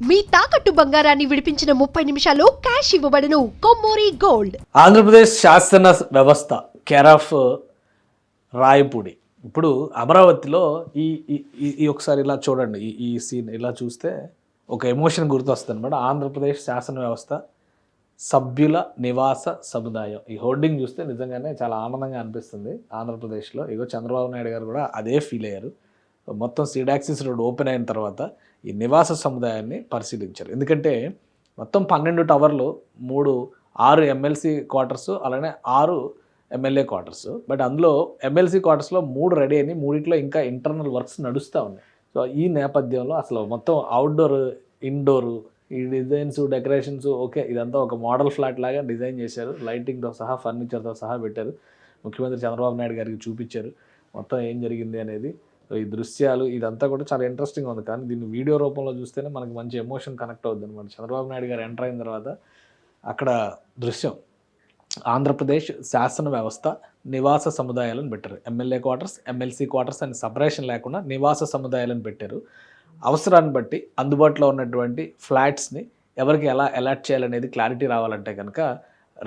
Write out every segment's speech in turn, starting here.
మీ తాకట్టు బంగారాన్ని విడిపించిన 30 నిమిషాల్లో క్యాష్ ఇవ్వబడును. కొమ్మూరి గోల్డ్. ఆంధ్రప్రదేశ్ శాసన వ్యవస్థ కేర్ ఆఫ్ రాయపూడి. ఇప్పుడు అమరావతిలో ఈ ఈ ఒకసారి ఇలా చూడండి, ఈ సీన్ ఇలా చూస్తే ఒక ఎమోషన్ గుర్తొస్తుంది అనమాట. ఆంధ్రప్రదేశ్ శాసన వ్యవస్థ సభ్యుల నివాస సముదాయం. ఈ హోర్డింగ్ చూస్తే నిజంగానే చాలా ఆనందంగా అనిపిస్తుంది. ఆంధ్రప్రదేశ్లో ఇగో చంద్రబాబు నాయుడు గారు కూడా అదే ఫీల్ అయ్యారు. మొత్తం సీడాక్సిస్ రోడ్ ఓపెన్ అయిన తర్వాత ఈ నివాస సముదాయాన్ని పరిశీలించారు. ఎందుకంటే మొత్తం 12 టవర్లు, 6 ఎమ్మెల్సీ క్వార్టర్స్, అలానే 6 ఎమ్మెల్యే క్వార్టర్స్. బట్ అందులో ఎమ్మెల్సీ క్వార్టర్స్లో 3 రెడీ అయినాయి, 3 ఇంకా ఇంటర్నల్ వర్క్స్ నడుస్తూ ఉన్నాయి. సో ఈ నేపథ్యంలో అసలు మొత్తం అవుట్డోర్, ఇండోరు, ఈ డిజైన్స్, డెకరేషన్స్, ఓకే, ఇదంతా ఒక మోడల్ ఫ్లాట్ లాగా డిజైన్ చేశారు. లైటింగ్తో సహా, ఫర్నిచర్తో సహా పెట్టారు. ముఖ్యమంత్రి చంద్రబాబు నాయుడు గారికి చూపించారు మొత్తం ఏం జరిగింది అనేది. ఈ దృశ్యాలు ఇదంతా కూడా చాలా ఇంట్రెస్టింగ్గా ఉంది. కానీ దీన్ని వీడియో రూపంలో చూస్తేనే మనకు మంచి ఎమోషన్ కనెక్ట్ అవుతుంది అనమాట. చంద్రబాబు నాయుడు గారు ఎంటర్ అయిన తర్వాత అక్కడ దృశ్యం, ఆంధ్రప్రదేశ్ శాసన వ్యవస్థ నివాస సముదాయాలను పెట్టారు. ఎమ్మెల్యే క్వార్టర్స్, ఎమ్మెల్సీ క్వార్టర్స్ అని సపరేషన్ లేకుండా నివాస సముదాయాలను పెట్టారు. అవసరాన్ని బట్టి అందుబాటులో ఉన్నటువంటి ఫ్లాట్స్ని ఎవరికి ఎలా అలాట్ చేయాలనేది క్లారిటీ రావాలంటే కనుక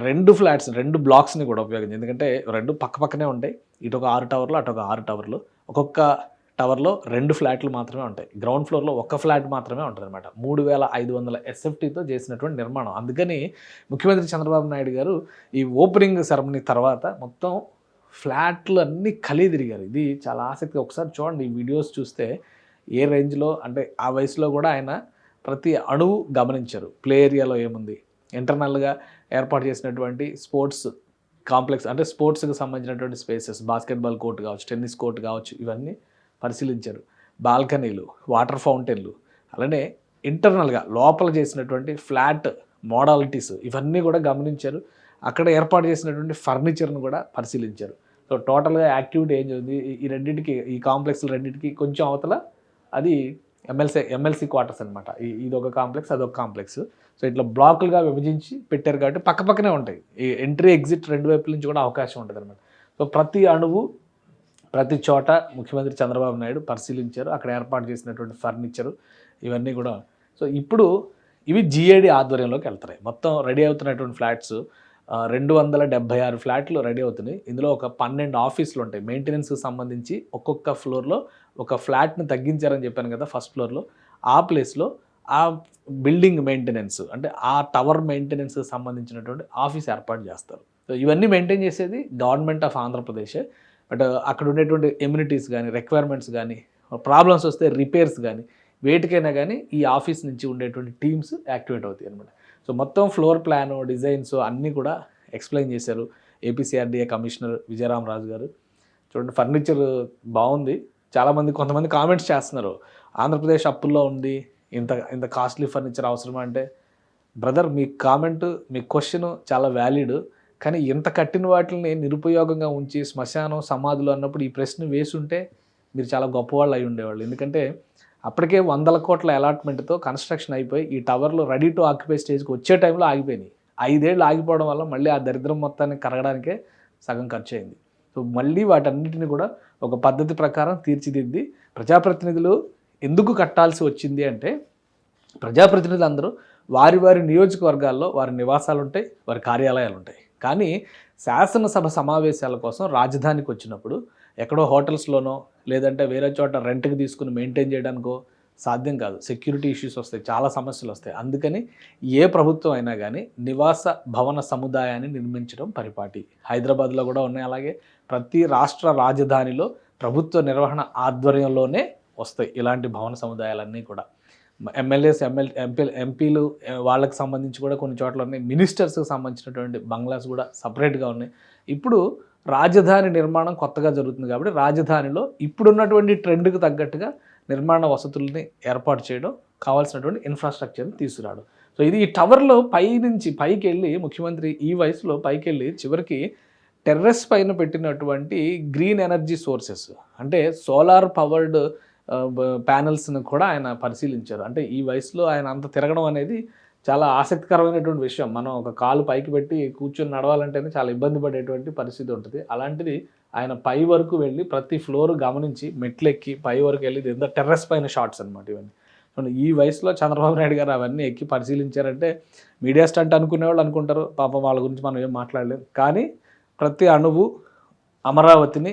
2 ఫ్లాట్స్, 2 బ్లాక్స్ని కూడా ఉపయోగించి, ఎందుకంటే 2 పక్కనే ఉంటాయి. ఇటు ఒక 6 టవర్లు, అటు ఒక 6 టవర్లు. ఒక్కొక్క టవర్లో 2 ఫ్లాట్లు మాత్రమే ఉంటాయి. గ్రౌండ్ ఫ్లోర్లో 1 ఫ్లాట్ మాత్రమే ఉంటుంది అనమాట. 3500 SFTతో చేసినటువంటి నిర్మాణం. అందుకని ముఖ్యమంత్రి చంద్రబాబు నాయుడు గారు ఈ ఓపెనింగ్ సెరమనీ తర్వాత మొత్తం ఫ్లాట్లు అన్నీ ఖాళీ తిరిగారు. ఇది చాలా ఆసక్తి. ఒకసారి చూడండి, ఈ వీడియోస్ చూస్తే ఏ రేంజ్లో, అంటే ఆ వయసులో కూడా ఆయన ప్రతి అణువు గమనించారు. ప్లే ఏరియాలో ఏముంది, ఇంటర్నల్గా ఏర్పాటు చేసినటువంటి స్పోర్ట్స్ కాంప్లెక్స్, అంటే స్పోర్ట్స్కి సంబంధించినటువంటి స్పేసెస్, బాస్కెట్బాల్ కోర్ట్ కావచ్చు, టెన్నిస్ కోర్ట్ కావచ్చు, ఇవన్నీ పరిశీలించారు. బాల్కనీలు, వాటర్ ఫౌంటైన్లు, అలానే ఇంటర్నల్గా లోపల చేసినటువంటి ఫ్లాట్ మోడాలిటీస్, ఇవన్నీ కూడా గమనించారు. అక్కడ ఏర్పాటు చేసినటువంటి ఫర్నిచర్ను కూడా పరిశీలించారు. సో టోటల్గా యాక్టివిటీ ఏం జరిగింది, ఈ రెండింటికి, ఈ కాంప్లెక్స్లు రెండింటికి కొంచెం అవతల అది ఎమ్మెల్సీ క్వార్టర్స్ అనమాట. ఇది ఒక కాంప్లెక్స్, అదొక కాంప్లెక్స్. సో ఇట్లా బ్లాకులుగా విభజించి పెట్టారు కాబట్టి పక్కనే ఉంటాయి. ఈ ఎంట్రీ ఎగ్జిట్ 2 వైపుల నుంచి కూడా అవకాశం ఉంటుంది అనమాట. సో ప్రతి అణువు, ప్రతి చోట ముఖ్యమంత్రి చంద్రబాబు నాయుడు పరిశీలించారు. అక్కడ ఏర్పాటు చేసినటువంటి ఫర్నిచరు, ఇవన్నీ కూడా. సో ఇప్పుడు ఇవి GAD ఆధ్వర్యంలోకి వెళ్తాయి. మొత్తం రెడీ అవుతున్నటువంటి ఫ్లాట్స్ 276 ఫ్లాట్లు రెడీ అవుతున్నాయి. ఇందులో ఒక 12 ఆఫీసులు ఉంటాయి. మెయింటెనెన్స్కి సంబంధించి ఒక్కొక్క ఫ్లోర్లో ఒక ఫ్లాట్ని తగ్గించారని చెప్పాను కదా, ఫస్ట్ ఫ్లోర్లో. ఆ ప్లేస్లో ఆ బిల్డింగ్ మెయింటెనెన్స్, అంటే ఆ టవర్ మెయింటెనెన్స్కి సంబంధించినటువంటి ఆఫీస్ ఏర్పాటు చేస్తారు. సో ఇవన్నీ మెయింటైన్ చేసేది గవర్నమెంట్ ఆఫ్ ఆంధ్రప్రదేశ్. బట్ అక్కడ ఉండేటువంటి ఎమ్యూనిటీస్ కానీ, రిక్వైర్మెంట్స్ కానీ, ప్రాబ్లమ్స్ వస్తే రిపేర్స్ కానీ, వేటికైనా కానీ ఈ ఆఫీస్ నుంచి ఉండేటువంటి టీమ్స్ యాక్టివేట్ అవుతాయి అనమాట. సో మొత్తం ఫ్లోర్ ప్లాను, డిజైన్స్ అన్నీ కూడా ఎక్స్ప్లెయిన్ చేశారు APCRDA కమిషనర్ విజయరామరాజు గారు. చూడండి, ఫర్నిచర్ బాగుంది. కొంతమంది కామెంట్స్ చేస్తున్నారు, ఆంధ్రప్రదేశ్ అప్పుల్లో ఉంది, ఇంత కాస్ట్లీ ఫర్నిచర్ అవసరమా అంటే, బ్రదర్, మీ కామెంటు, మీ క్వశ్చన్ చాలా వ్యాలిడ్. కానీ ఇంత కట్టిన వాటిని నిరుపయోగంగా ఉంచి శ్మశానం, సమాధులు అన్నప్పుడు ఈ ప్రశ్న వేసుంటే మీరు చాలా గొప్పవాళ్ళు అయి ఉండేవాళ్ళు. ఎందుకంటే అప్పటికే 100 కోట్ల అలాట్మెంట్తో కన్స్ట్రక్షన్ అయిపోయి ఈ టవర్లు రెడీ టు ఆక్యుపై స్టేజ్కి వచ్చే టైంలో ఆగిపోయినాయి. 5 ఏళ్ళు ఆగిపోవడం వల్ల మళ్ళీ ఆ దరిద్రం మొత్తాన్ని కరగడానికే సగం ఖర్చు అయింది. సో మళ్ళీ వాటన్నిటిని కూడా ఒక పద్ధతి ప్రకారం తీర్చిదిద్ది, ప్రజాప్రతినిధులు ఎందుకు కట్టాల్సి వచ్చింది అంటే, ప్రజాప్రతినిధులు అందరూ వారి నియోజకవర్గాల్లో వారి నివాసాలు ఉంటాయి, వారి కార్యాలయాలు ఉంటాయి. కానీ శాసనసభ సమావేశాల కోసం రాజధానికి వచ్చినప్పుడు ఎక్కడో హోటల్స్లోనో లేదంటే వేరే చోట రెంట్కి తీసుకుని మెయింటైన్ చేయడానికో సాధ్యం కాదు. సెక్యూరిటీ ఇష్యూస్ వస్తాయి, చాలా సమస్యలు వస్తాయి. అందుకని ఏ ప్రభుత్వం అయినా కానీ నివాస భవన సముదాయాన్ని నిర్మించడం పరిపాటి. హైదరాబాద్లో కూడా ఉన్నాయి. అలాగే ప్రతి రాష్ట్ర రాజధానిలో ప్రభుత్వ నిర్వహణ ఆధ్వర్యంలోనే వస్తాయి ఇలాంటి భవన సముదాయాలన్నీ కూడా. ఎమ్మెల్యేస్, ఎంపీలు వాళ్ళకి సంబంధించి కూడా కొన్ని చోట్ల ఉన్నాయి. మినిస్టర్స్కి సంబంధించినటువంటి బంగ్లాస్ కూడా సపరేట్గా ఉన్నాయి. ఇప్పుడు రాజధాని నిర్మాణం కొత్తగా జరుగుతుంది కాబట్టి రాజధానిలో ఇప్పుడున్నటువంటి ట్రెండ్కి తగ్గట్టుగా నిర్మాణ వసతుల్ని ఏర్పాటు చేయడం, కావాల్సినటువంటి ఇన్ఫ్రాస్ట్రక్చర్ని తీసుకురావడం. సో ఇది ఈ టవర్లో పైకి వెళ్ళి ముఖ్యమంత్రి ఈ వయసులో పైకి వెళ్ళి చివరికి టెర్రస్ పైన పెట్టినటువంటి గ్రీన్ ఎనర్జీ సోర్సెస్, అంటే సోలార్ పవర్డ్ ప్యానెల్స్ను కూడా ఆయన పరిశీలించారు. అంటే ఈ వయసులో ఆయన అంత తిరగడం అనేది చాలా ఆసక్తికరమైనటువంటి విషయం. మనం ఒక కాలు పైకి పెట్టి కూర్చొని నడవాలంటేనే చాలా ఇబ్బంది పడేటువంటి పరిస్థితి ఉంటుంది. అలాంటిది ఆయన పై వరకు వెళ్ళి ప్రతి ఫ్లోర్ గమనించి మెట్లెక్కి పై వరకు వెళ్ళి ఎంత టెర్రస్ పైన షాట్స్ అనమాట ఇవన్నీ. ఈ వయసులో చంద్రబాబు నాయుడు గారు అవన్నీ ఎక్కి పరిశీలించారంటే మీడియా స్టంట్ అనుకునే వాళ్ళు అనుకుంటారు, పాపం వాళ్ళ గురించి మనం ఏం మాట్లాడలేము. కానీ ప్రతి అణువు అమరావతిని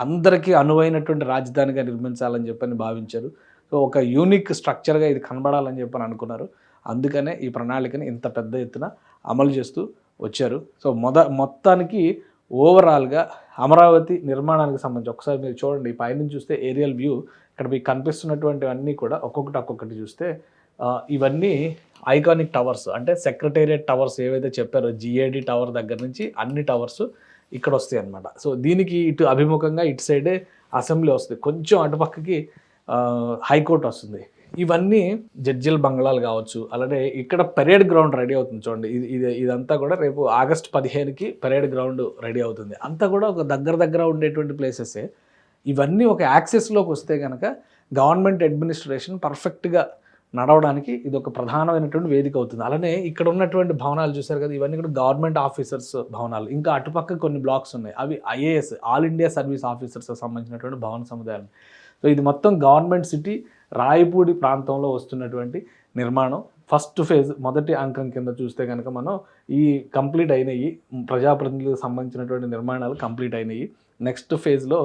అందరికీ అనువైనటువంటి రాజధానిగా నిర్మించాలని చెప్పని భావించారు. సో ఒక యూనిక్ స్ట్రక్చర్గా ఇది కనబడాలని చెప్పని అనుకున్నారు. అందుకనే ఈ ప్రణాళికని ఇంత పెద్ద ఎత్తున అమలు చేస్తూ వచ్చారు. సో మొత్తానికి ఓవరాల్గా అమరావతి నిర్మాణానికి సంబంధించి ఒకసారి మీరు చూడండి, పైనుంచి చూస్తే ఏరియల్ వ్యూ ఇక్కడ మీకు కనిపిస్తున్నటువంటివన్నీ కూడా ఒక్కొక్కటి చూస్తే ఇవన్నీ ఐకానిక్ టవర్స్, అంటే సెక్రటేరియట్ టవర్స్ ఏవైతే చెప్పారో జిఏడి టవర్ దగ్గర నుంచి అన్ని టవర్స్ ఇక్కడ వస్తాయి అన్నమాట. సో దీనికి ఇటు అభిముఖంగా ఇటు సైడే అసెంబ్లీ వస్తుంది, కొంచెం అటుపక్కకి హైకోర్టు వస్తుంది. ఇవన్నీ జడ్జిల బంగ్లాలు కావచ్చు. అలాగే ఇక్కడ పరేడ్ గ్రౌండ్ రెడీ అవుతుంది చూడండి. ఇదంతా కూడా రేపు ఆగస్టు 15కి పరేడ్ గ్రౌండ్ రెడీ అవుతుంది. అంతా కూడా ఒక దగ్గర ఉండేటువంటి ప్లేసెసే. ఇవన్నీ ఒక యాక్సెస్లోకి వస్తే కనుక గవర్నమెంట్ అడ్మినిస్ట్రేషన్ పర్ఫెక్ట్గా నడవడానికి ఇది ఒక ప్రధానమైనటువంటి వేదిక అవుతుంది. అలానే ఇక్కడ ఉన్నటువంటి భవనాలు చూశారు కదా, ఇవన్నీ కూడా గవర్నమెంట్ ఆఫీసర్స్ భవనాలు. ఇంకా అటుపక్క కొన్ని బ్లాక్స్ ఉన్నాయి, అవి IAS all India service officers సంబంధించినటువంటి భవన సముదాయాలు. సో ఇది మొత్తం గవర్నమెంట్ సిటీ రాయపూడి ప్రాంతంలో వస్తున్నటువంటి నిర్మాణం. ఫస్ట్ ఫేజ్ మొదటి అంకం కింద చూస్తే కనుక మనం ఈ కంప్లీట్ అయినాయి, ప్రజాప్రతినిధులకు సంబంధించినటువంటి నిర్మాణాలు కంప్లీట్ అయినాయి. నెక్స్ట్ ఫేజ్లో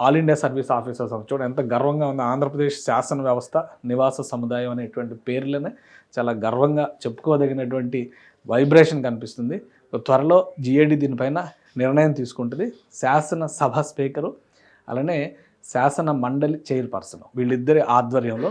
ఆల్ ఇండియా సర్వీస్ ఆఫీసర్స్ చూడండి ఎంత గర్వంగా ఉంది. ఆంధ్రప్రదేశ్ శాసన వ్యవస్థ నివాస సముదాయం అనేటువంటి పేర్లనే చాలా గర్వంగా చెప్పుకోదగినటువంటి వైబ్రేషన్ కనిపిస్తుంది. త్వరలో జిఏడి దీనిపైన నిర్ణయం తీసుకుంటుంది. శాసనసభ స్పీకరు అలానే శాసన మండలి చైర్పర్సన్ వీళ్ళిద్దరి ఆధ్వర్యంలో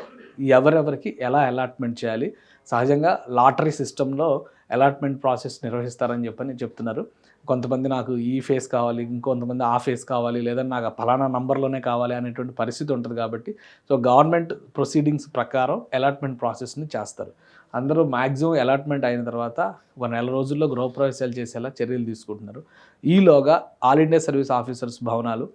ఎవరెవరికి ఎలా అలాట్మెంట్ చేయాలి, సహజంగా లాటరీ సిస్టంలో అలాట్మెంట్ ప్రాసెస్ నిర్వహిస్తారని చెప్తున్నారు. కొంతమంది నాకు ఈ ఫేస్ కావాలి, ఇంకొంతమంది ఆ ఫేస్ కావాలి, లేదా నాకు ఫలానా నంబర్లోనే కావాలి అనేటువంటి పరిస్థితి ఉంటుంది. కాబట్టి సో గవర్నమెంట్ ప్రొసీడింగ్స్ ప్రకారం అలాట్మెంట్ ప్రాసెస్ని చేస్తారు. అందరూ మ్యాక్సిమం అలాట్మెంట్ అయిన తర్వాత 1 నెల రోజుల్లో గృహప్రవేశాలు చేసేలా చర్యలు తీసుకుంటున్నారు. ఈలోగా ఆల్ ఇండియా సర్వీస్ ఆఫీసర్స్ భవనాలు,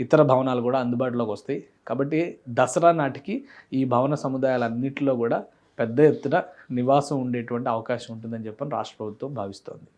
ఇతర భవనాలు కూడా అందుబాటులోకి వస్తాయి. కాబట్టి దసరా నాటికి ఈ భవన సముదాయాలన్నింటిలో కూడా పెద్ద ఎత్తున నివాసం ఉండేటువంటి అవకాశం ఉంటుందని చెప్పని రాష్ట్ర ప్రభుత్వం భావిస్తోంది.